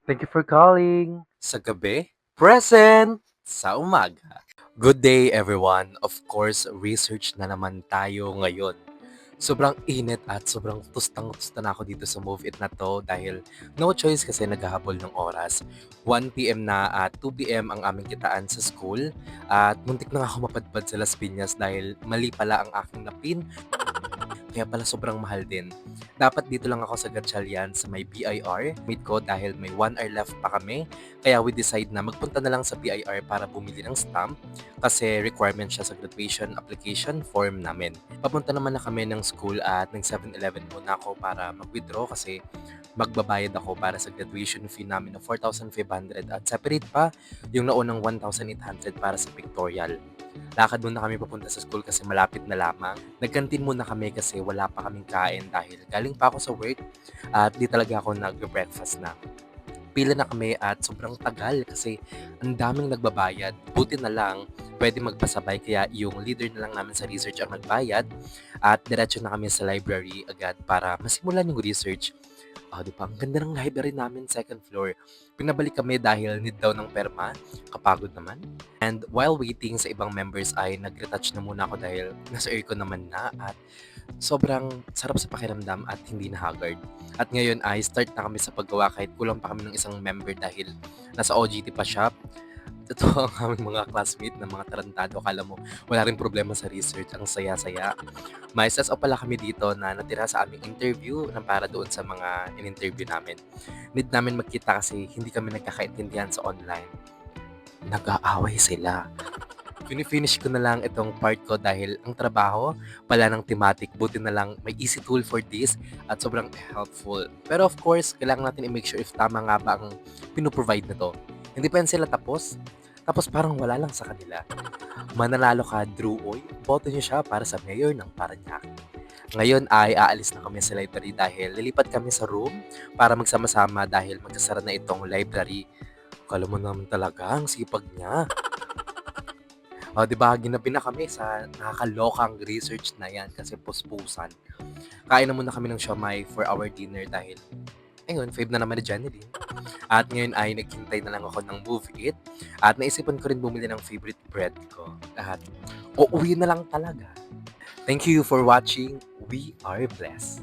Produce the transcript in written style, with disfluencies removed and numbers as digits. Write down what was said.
Thank you for calling. Sa gabi, present! Sa umaga. Good day everyone. Of course, research na naman tayo ngayon. Sobrang init at sobrang tustang-tusta na ako dito sa Move It na to dahil no choice kasi naghahabol ng oras. 1 p.m. na at 2 p.m. ang aming kitaan sa school at muntik na nga ako mapadpad sa Las Piñas dahil mali pala ang aking napin. Kaya pala sobrang mahal din. Dapat dito lang ako sa Gatchalian sa may BIR. Meet ko dahil may 1 hour left pa kami. Kaya we decide na magpunta na lang sa BIR para bumili ng stamp kasi requirement siya sa graduation application form namin. Papunta naman na kami ng school at ng 7-Eleven muna ako para mag-withdraw kasi magbabayad ako para sa graduation fee namin na 4,500 at separate pa yung naunang 1,800 para sa pictorial. Lakad muna kami papunta sa school kasi malapit na lamang. Nagkantin muna kami kasi wala pa kaming kain dahil galing pa ako sa work at di talaga ako nag-breakfast na. Pila na kami at sobrang tagal kasi ang daming nagbabayad. Buti na lang, pwede magpasabay kaya yung leader na lang namin sa research ang nagbayad at diretso na kami sa library agad para masimulan yung research. Di ba? Ang ganda ng library namin, second floor. Pinabalik kami dahil need daw ng perma. Kapagod naman. And while waiting sa ibang members ay nag-retouch na muna ako dahil nasa aircon naman na at sobrang sarap sa pakiramdam at hindi na haggard. At ngayon ay start na kami sa paggawa kahit kulang pa kami ng isang member dahil nasa OJT pa siya. Totoo ang aming mga classmate na mga tarantado. Akala mo, wala rin problema sa research. Ang saya-saya. May SSO pala kami dito na natira sa aming interview na para doon sa mga in-interview namin. Need namin magkita kasi hindi kami nagkakaintindihan sa online. Nag-aaway sila. Fini-finish ko na lang itong part ko dahil ang trabaho pala ng thematic. Buti na lang may easy tool for this at sobrang helpful. Pero of course, kailangan natin i-make sure if tama nga ba ang pinoprovide na to. Hindi pa yan sila tapos. Tapos parang wala lang sa kanila. Mananalo ka, Drew Oy. Boto niyo siya para sa mayor ng Parañaque. Ngayon ay aalis na kami sa library dahil lilipat kami sa room para magsama-sama dahil magsasara na itong library. Kala mo naman talaga ang sipag niya. Di ba, ginabi na kami sa nakakalokang research na yan kasi puspusan. Kain na muna kami ng siomai for our dinner dahil ayun, fave na naman ni Janeline. At ngayon ay naghintay na lang ako ng Move It at naisipan ko rin bumili ng favorite bread ko. At uuwi na lang talaga. Thank you for watching. We are blessed.